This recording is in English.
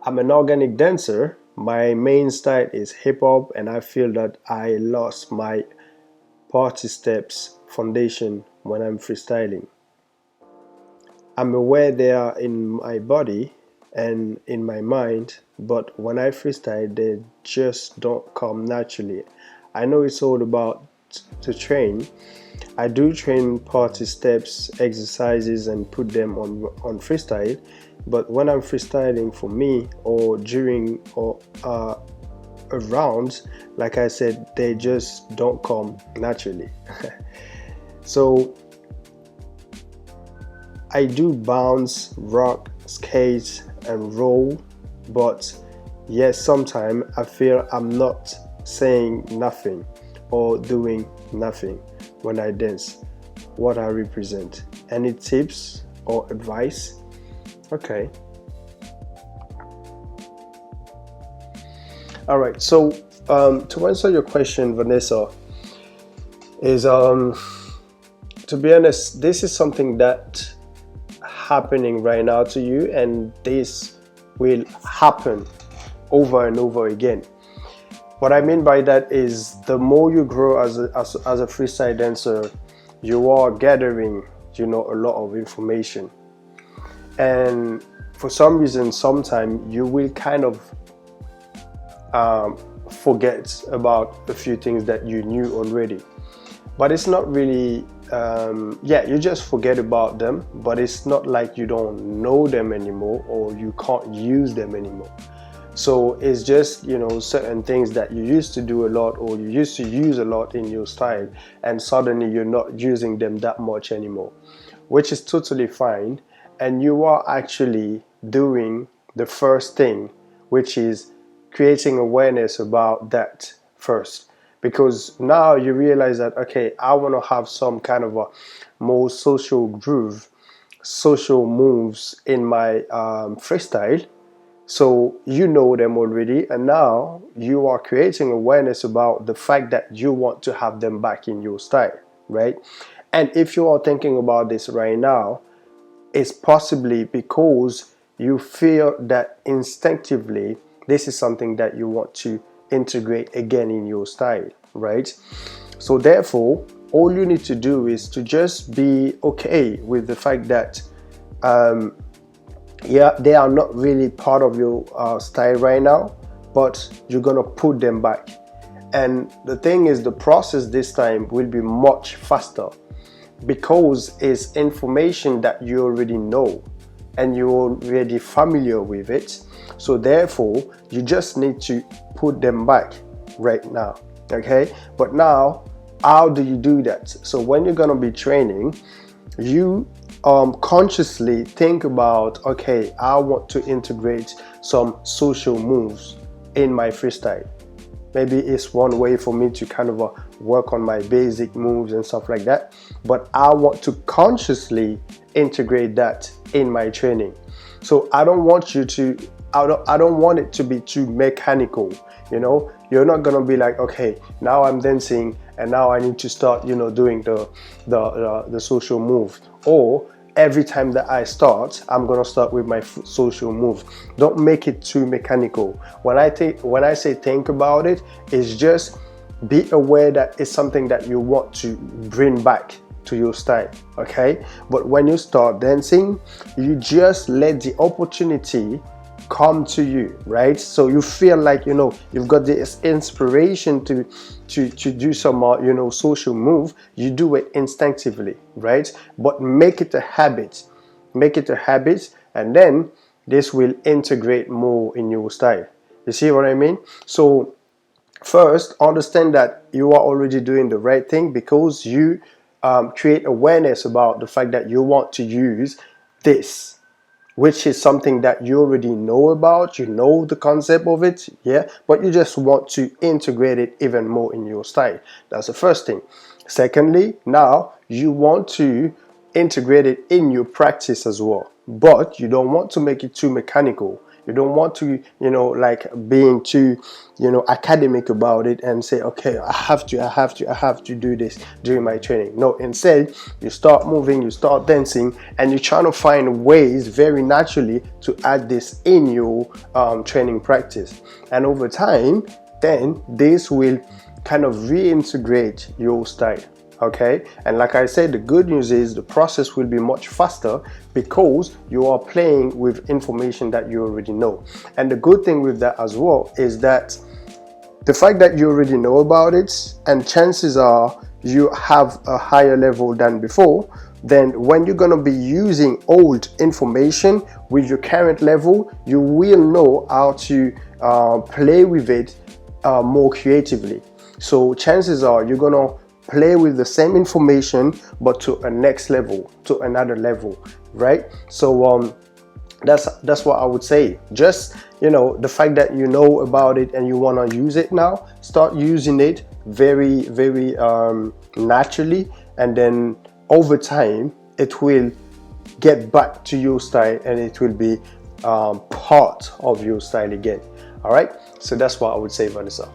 I'm an organic dancer. My main style is hip hop, and I feel that I lost my party steps foundation when I'm freestyling. I'm aware they are in my body and in my mind, but when I freestyle, they just don't come naturally. I know it's all about to train. I do train party steps, exercises, and put them on freestyle. But when I'm freestyling for me or during or around, like I said, they just don't come naturally. So I do bounce, rock, skate, and roll, but yes, sometimes I feel I'm not saying nothing or doing nothing when I dance. What I represent. Any tips or advice? Okay. All right. So to answer your question, Vanessa, is to be honest, this is something that happening right now to you, and this will happen over and over again. What I mean by that is the more you grow as a freestyle dancer, you are gathering, a lot of information. And for some reason, sometimes you will kind of forget about a few things that you knew already. But it's not really, you just forget about them, but it's not like you don't know them anymore or you can't use them anymore. So it's just, certain things that you used to do a lot or you used to use a lot in your style, and suddenly you're not using them that much anymore, which is totally fine. And you are actually doing the first thing, which is creating awareness about that first. Because now you realize that, okay, I want to have some kind of a more social groove, social moves in my freestyle. So you know them already, and now you are creating awareness about the fact that you want to have them back in your style, right? And if you are thinking about this right now, it's possibly because you feel that instinctively this is something that you want to integrate again in your style, right? So therefore, all you need to do is to just be okay with the fact that they are not really part of your style right now, but you're gonna put them back. And the thing is, the process this time will be much faster because it's information that you already know and you're already familiar with it. So therefore, you just need to put them back right now. Okay? But now, how do you do that? So when you're gonna be training, you consciously think about, okay, I want to integrate some social moves in my freestyle. Maybe it's one way for me to kind of work on my basic moves and stuff like that, but I want to consciously integrate that in my training. So I don't want you to I don't want it to be too mechanical. You're not gonna be like, okay, now I'm dancing and now I need to start doing the social move, or every time that I start, I'm gonna start with my social move. Don't make it too mechanical. When I say think about it, it's just be aware that it's something that you want to bring back to your style, okay? But when you start dancing, you just let the opportunity come to you, right? So you feel like you've got this inspiration to do some social move. You do it instinctively, right? But make it a habit, and then this will integrate more in your style. You see what I mean? So first, understand that you are already doing the right thing because you create awareness about the fact that you want to use this, which is something that you already know about. You know the concept of it, yeah, but you just want to integrate it even more in your style. That's the first thing. Secondly, now you want to integrate it in your practice as well, but you don't want to make it too mechanical. You don't want to, like being too, academic about it and say, okay, I have to do this during my training. No, instead, you start moving, you start dancing, and you're trying to find ways very naturally to add this in your training practice. And over time, then this will kind of reintegrate your style. Okay, and like I said, the good news is the process will be much faster because you are playing with information that you already know. And the good thing with that as well is that the fact that you already know about it, and chances are you have a higher level than before, then when you're going to be using old information with your current level, you will know how to play with it more creatively. So chances are you're going to play with the same information but to a next level, to another level, right? So that's what I would say. Just, the fact that you know about it and you want to use it now, start using it very, very naturally, and then over time it will get back to your style and it will be part of your style again. All right, so that's what I would say, Vanessa.